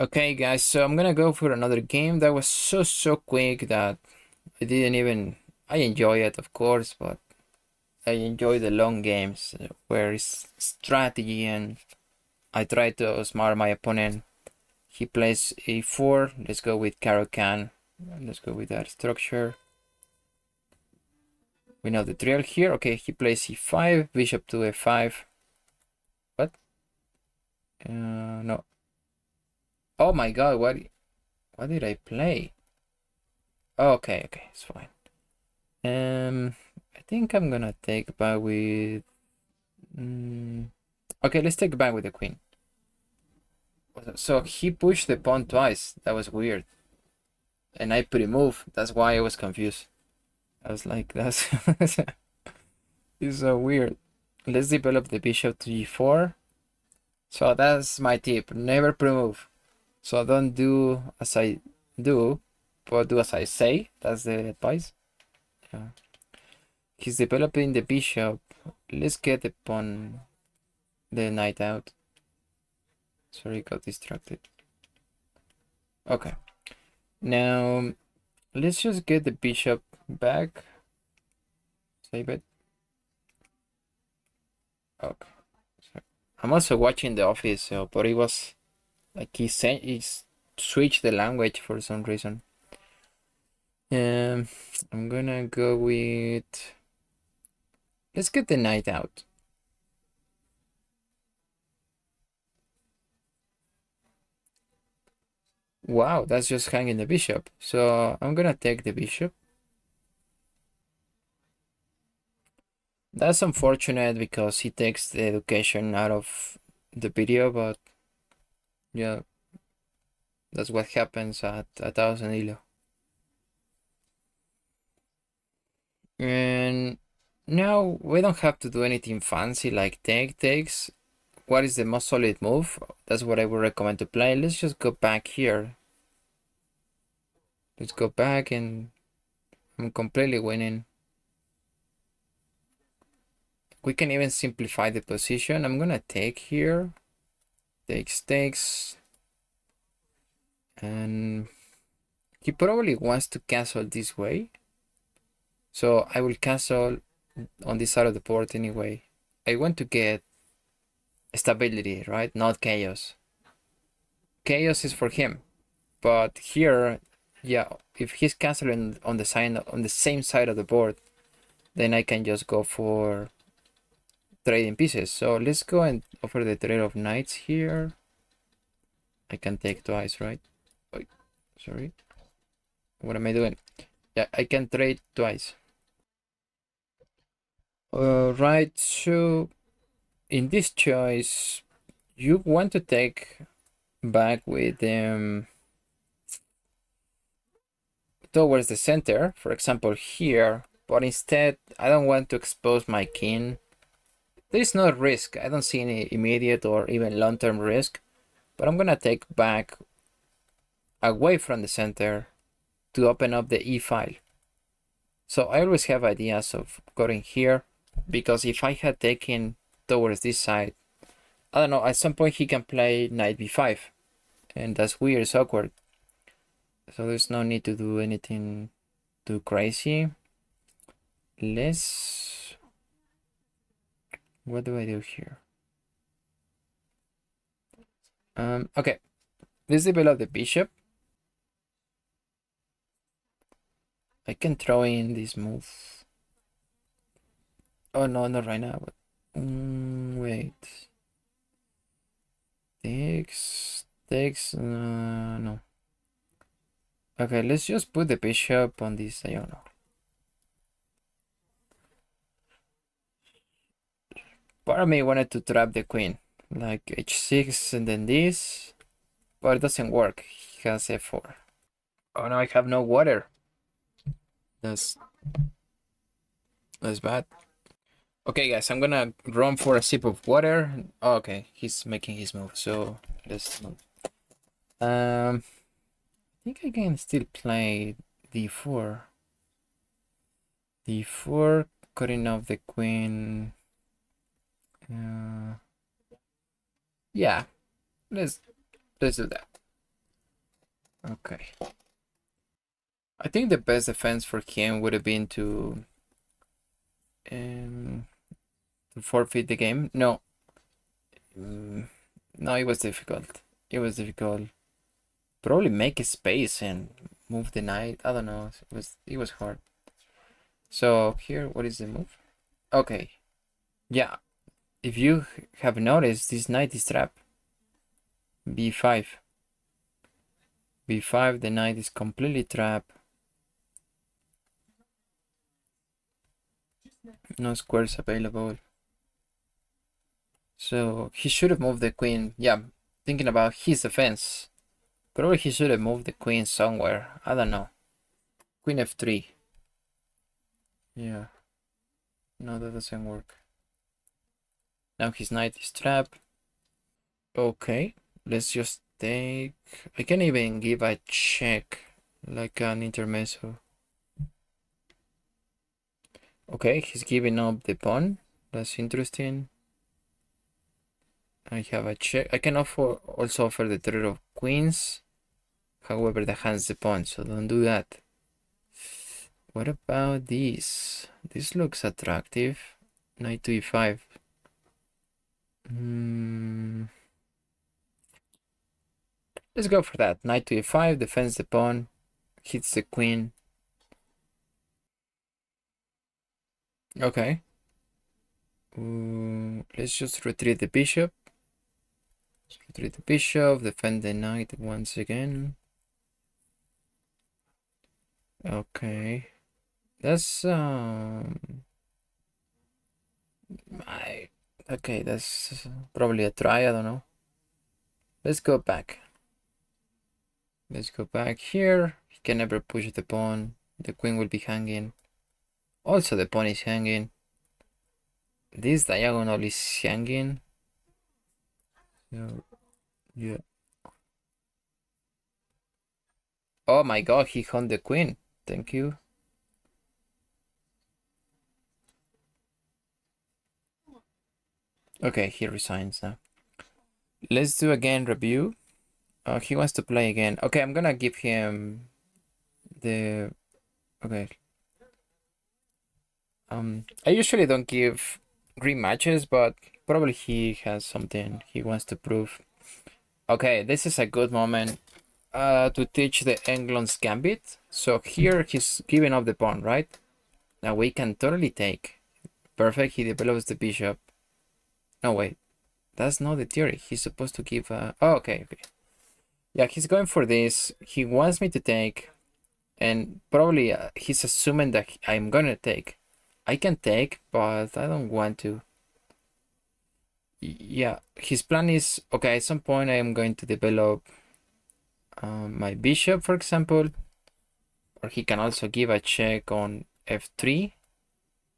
Okay, guys, so I'm gonna go for another game that was so quick that I didn't even. I enjoy it, of course, but I enjoy the long games where it's strategy and I try to outsmart my opponent. He plays a4. Let's go with Caro-Kann. Let's go with that structure. We know the drill here. Okay, he plays e5, bishop to f5. What? No. Oh my god, what did I play? Okay, it's fine. I think I'm gonna take back with. Okay, let's take back with the queen. So he pushed the pawn twice. That was weird. And I pre-move. That's why I was confused. I was like, that's it's so weird. Let's develop the bishop to g4. So that's my tip. Never pre-move. So don't do as I do, but do as I say. That's the advice. Yeah. He's developing the bishop. Let's get the pawn, the knight out. Sorry, got distracted. Okay. Now, let's just get the bishop back. Save it. Okay. So, I'm also watching The Office, so, but it was like he switched the language for some reason. I'm gonna go with. Let's get the knight out. Wow, that's just hanging the bishop. So I'm gonna take the bishop. That's unfortunate because he takes the education out of the video, but yeah, that's what happens at 1000 elo. And now we don't have to do anything fancy like takes. What is the most solid move? That's what I would recommend to play. Let's just go back here. Let's go back and I'm completely winning. We can even simplify the position. I'm gonna take here. Takes. And he probably wants to castle this way. So I will castle on this side of the board anyway. I want to get stability, right? Not chaos. Chaos is for him. But here, yeah, if he's castling on the same side of the board, then I can just go for trading pieces. So let's go and offer the trade of knights here. I can take twice, right? Oh, sorry. What am I doing? Yeah, I can trade twice. Right, so in this choice, you want to take back with towards the center, for example here, but instead I don't want to expose my king. There is no risk. I don't see any immediate or even long-term risk, but I'm gonna take back away from the center to open up the e file. So I always have ideas of going here because if I had taken towards this side, I don't know, at some point he can play knight b5 and that's weird, it's awkward. So there's no need to do anything too crazy. What do I do here? Okay, let's develop the bishop. I can throw in this move. Oh no, not right now, but wait. Takes, no. Okay, let's just put the bishop on this diagonal. Part of me wanted to trap the queen, like h6 and then this, but it doesn't work. He has f4. Oh no, I have no water. That's bad. Okay, guys, I'm gonna run for a sip of water. Oh, okay, he's making his move, so let's move. I think I can still play d4. d4, cutting off the queen. Yeah, let's do that. Okay. I think the best defense for him would have been to forfeit the game. No. No, it was difficult. It was difficult. Probably make a space and move the knight. I don't know. It was hard. So here, what is the move? Okay. Yeah. If you have noticed, this knight is trapped. B5. B5, the knight is completely trapped. No squares available. So he should have moved the queen. Yeah, thinking about his defense. Probably he should have moved the queen somewhere. I don't know. Queen f3. Yeah. No, that doesn't work. Now his knight is trapped. Okay. Let's just take... I can even give a check. Like an intermezzo. Okay, he's giving up the pawn. That's interesting. I have a check. I can also offer the threat of queens. However, that hands the pawn, so don't do that. What about this? This looks attractive. Knight to e5. Let's go for that. Knight to e5, defends the pawn, hits the queen. Okay. Let's just retreat the bishop. Retreat the bishop, defend the knight once again. Okay. That's okay, that's probably a try, I don't know. Let's go back. Let's go back here. He can never push the pawn. The queen will be hanging. Also, the pawn is hanging. This diagonal is hanging. So, yeah. Oh my god, he hung the queen. Thank you. Okay, he resigns now. Let's do again review. He wants to play again. Okay, I'm gonna give him the... Okay. I usually don't give rematches, but probably he has something he wants to prove. Okay, this is a good moment to teach the Englund's gambit. So here he's giving up the pawn, right? Now we can totally take. Perfect, he develops the bishop. No, wait. That's not the theory. He's supposed to give a... Oh, okay. Yeah, he's going for this. He wants me to take. And probably he's assuming that I'm gonna take. I can take, but I don't want to. Yeah, his plan is... Okay, at some point I am going to develop my bishop, for example. Or he can also give a check on f3.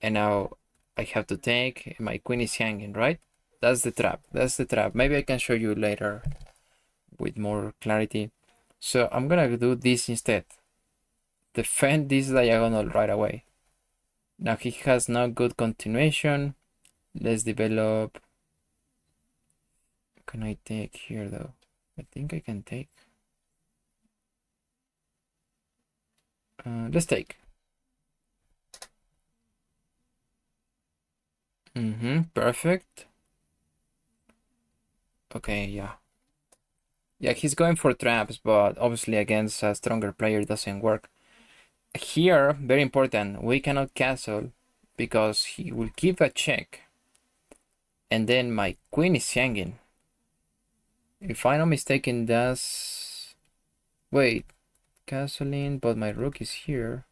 And now I have to take. My queen is hanging, right? That's the trap. That's the trap. Maybe I can show you later with more clarity. So I'm gonna do this instead. Defend this diagonal right away. Now he has no good continuation. Let's develop... Can I take here though? I think I can take. Let's take. Perfect. Okay, yeah. Yeah, he's going for traps, but obviously against a stronger player doesn't work. Here, very important, we cannot castle because he will give a check. And then my queen is hanging. If I'm not mistaken, that's... Wait, castling, but my rook is here.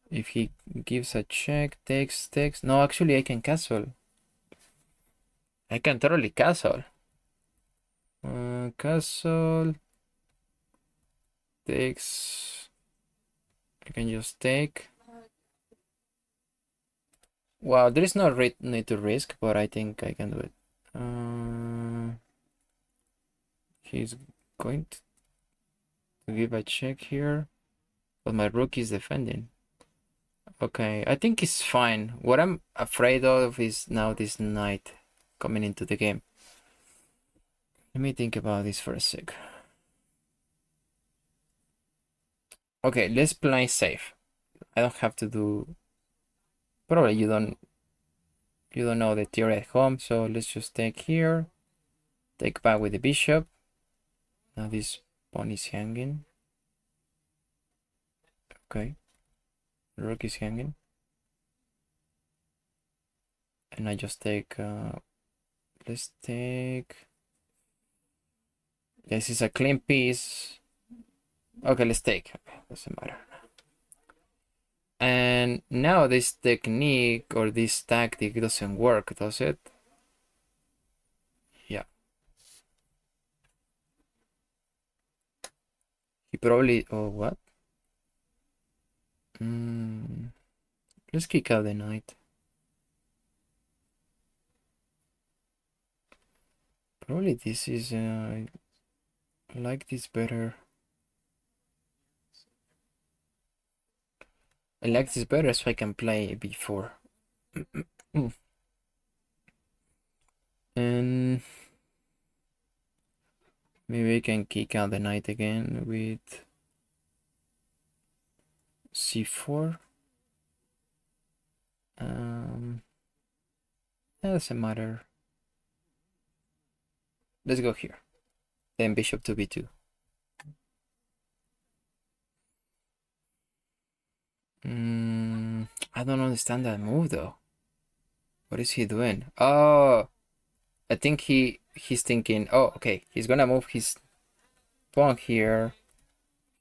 If he gives a check, takes... No, actually I can castle. I can totally castle. Castle... Takes... I can just take. Wow, there is no need to risk, but I think I can do it. He's going to give a check here, but my rook is defending. Okay, I think it's fine. What I'm afraid of is now this knight coming into the game. Let me think about this for a sec. Okay, let's play safe. I don't have to do. Probably you don't know the theory at home, so let's just take here. Take back with the bishop. Now this pawn is hanging. Okay, the rook is hanging, and I just take. Let's take. This is a clean piece. Okay, let's take. Okay, doesn't matter. And now this technique or this tactic doesn't work, does it? Yeah. He probably. Oh, what? Let's kick out the knight. Probably this is. I like this better. I like this better so I can play b4. And maybe I can kick out the knight again with c4. That doesn't matter. Let's go here. Then bishop to b2. I don't understand that move though. What is he doing? Oh, I think he's thinking. Oh, okay. He's gonna move his pawn here.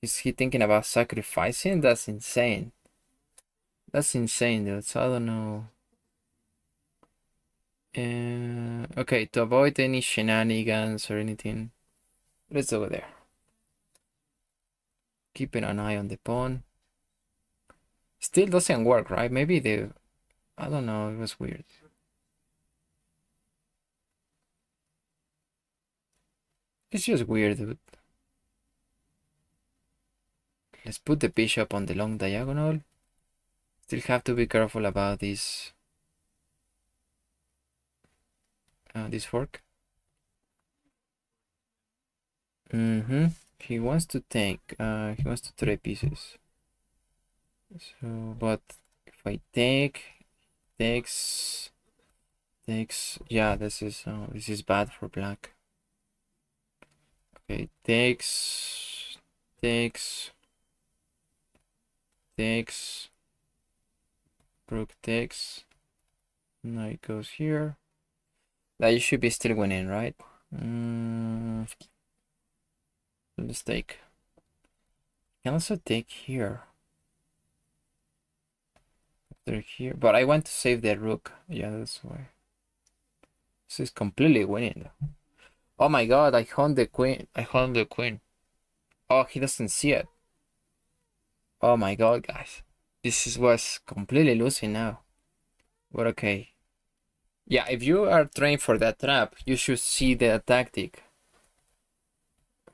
Is he thinking about sacrificing? That's insane. That's insane, dude. So I don't know. Okay, to avoid any shenanigans or anything, let's go there. Keeping an eye on the pawn. Still doesn't work, right? Maybe I don't know, it was weird. It's just weird, dude. Let's put the bishop on the long diagonal. Still have to be careful about this fork. He wants to take. He wants to trade pieces. So, but if I takes. Yeah, this is bad for black. Okay, takes. Rook takes. Now it goes here. That you should be still winning, right? Let's take. Can also take here. They're here, but I want to save the rook. Yeah, that's why. This is completely winning. Oh my god! I hung the queen. Oh, he doesn't see it. Oh my god, guys! Was completely losing now. But okay. Yeah, if you are trained for that trap, you should see the tactic.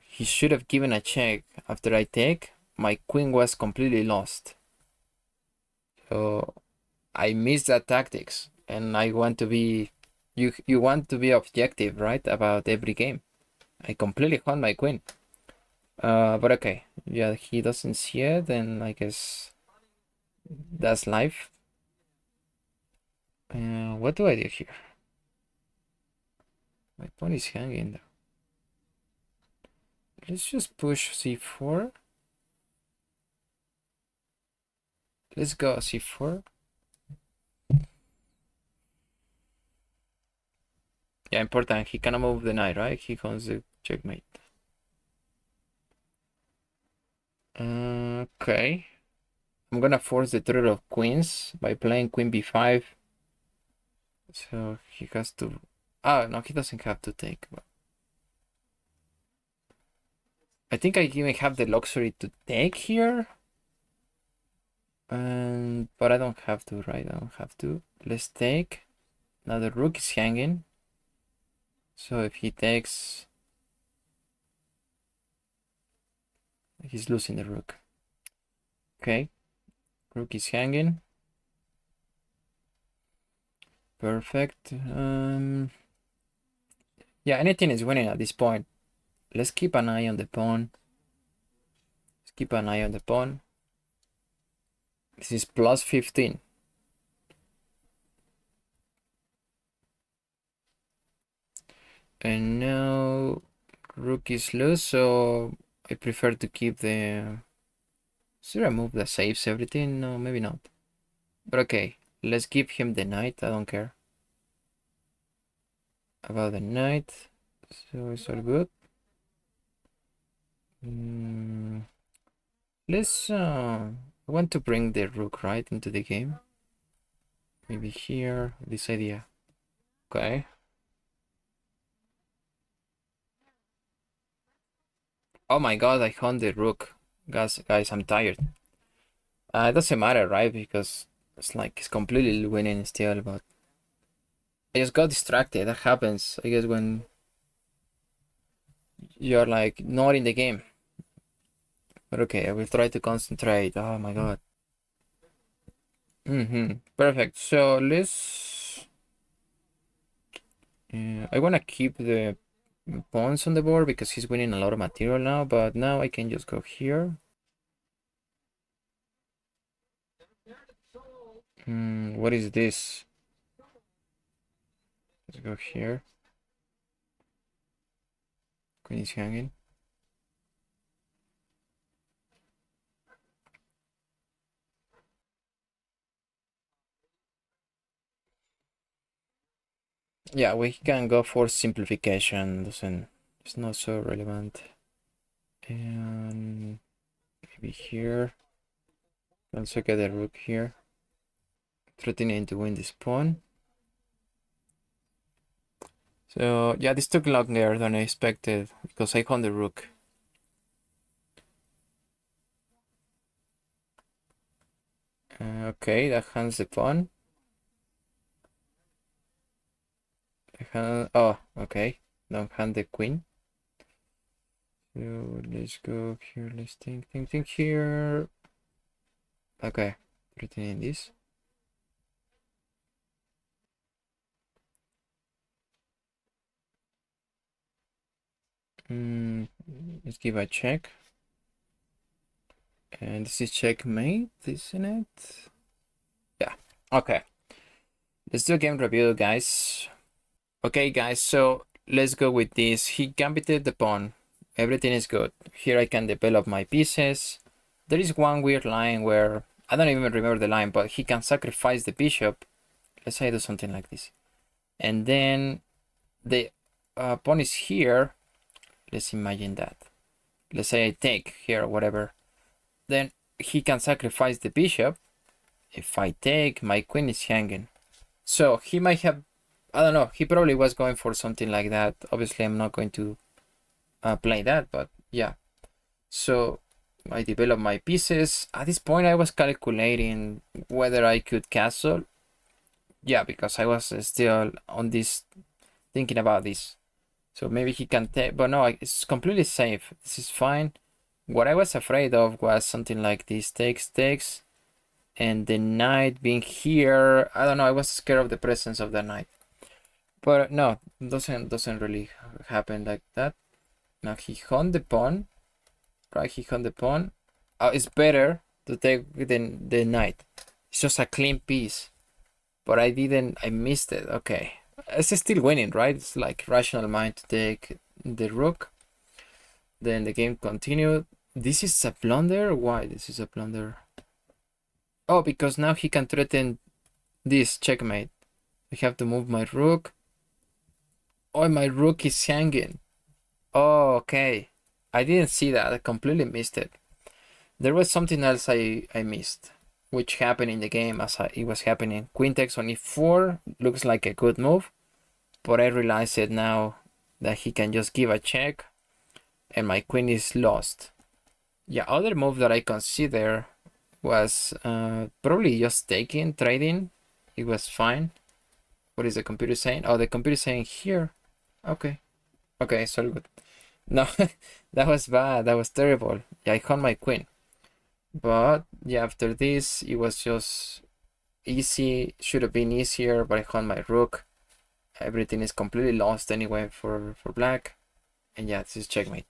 He should have given a check after I take. My queen was completely lost. So I missed that tactics, and I want to be. You want to be objective, right? About every game. I completely hung my queen. But okay. Yeah, he doesn't see it, and I guess that's life. What do I do here? My pawn is hanging. Let's just push c4. Let's go c4. Yeah, important. He cannot move the knight, right? He comes the checkmate. Okay. I'm gonna force the threat of queens by playing queen b5. So he has to. Oh no, he doesn't have to take. But I think I even have the luxury to take here. But I don't have to, right? I don't have to. Let's take. Now the rook is hanging. So if he takes, he's losing the rook. Okay. Rook is hanging. Perfect. Yeah, anything is winning at this point. Let's keep an eye on the pawn. Let's Keep an eye on the pawn. This is plus 15. And now rook is loose, so I prefer to keep the... Should I move that saves everything? No, maybe not. But okay, let's give him the knight. I don't care about the knight. So it's all good. Let's I want to bring the rook right into the game. Maybe here, this idea. Okay. Oh my god, I found the rook. Guys, I'm tired. It doesn't matter, right? Because it's like it's completely winning still, but I just got distracted. That happens, I guess, when you're like not in the game. But okay, I will try to concentrate. Oh my god. Perfect. So let's. I wanna keep the pawns on the board because he's winning a lot of material now. But now I can just go here. What is this? Let's go here. Queen is hanging. Yeah, we can go for simplification. It's not so relevant. And maybe here. Also get a rook here. Threatening to win this pawn. So yeah, this took longer than I expected because I won the rook. Okay, that hands the pawn. Oh, okay. Don't hand the queen. So let's go here. Let's think here. Okay, threatening this. Let's give a check. And this is checkmate, isn't it? Yeah. Okay. Let's do a game review, guys. Okay, guys, so let's go with this. He gambited the pawn. Everything is good. Here I can develop my pieces. There is one weird line where I don't even remember the line, but he can sacrifice the bishop. Let's say I do something like this. And then the pawn is here. Let's imagine that. Let's say I take here or whatever. Then he can sacrifice the bishop. If I take, my queen is hanging. So he might have, I don't know, he probably was going for something like that. Obviously, I'm not going to play that, but yeah. So I developed my pieces. At this point, I was calculating whether I could castle. Yeah, because I was still on this, thinking about this. So maybe he can take, but no, it's completely safe. This is fine. What I was afraid of was something like this, takes, and the knight being here. I don't know, I was scared of the presence of the knight. But no, doesn't really happen like that. Now he won the pawn, right? He won the pawn. It's better to take the knight. It's just a clean piece. But I missed it. Okay. It's still winning, right? It's like rational mind to take the rook. Then the game continued. This is a blunder? Why this is a blunder? Oh, because now he can threaten this checkmate. I have to move my rook. Oh, my rook is hanging. Oh, okay. I didn't see that. I completely missed it. There was something else I missed, which happened in the game as it was happening. Queen takes on e4 looks like a good move, but I realized it now that he can just give a check and my queen is lost. Yeah, other move that I consider was probably just taking, trading. It was fine. What is the computer saying? Oh, the computer is saying here. Okay. Okay, so good. No, that was bad. That was terrible. Yeah, I won my queen. But yeah, after this, it was just easy. Should have been easier, but I won my rook. Everything is completely lost anyway for black. And yeah, this is checkmate.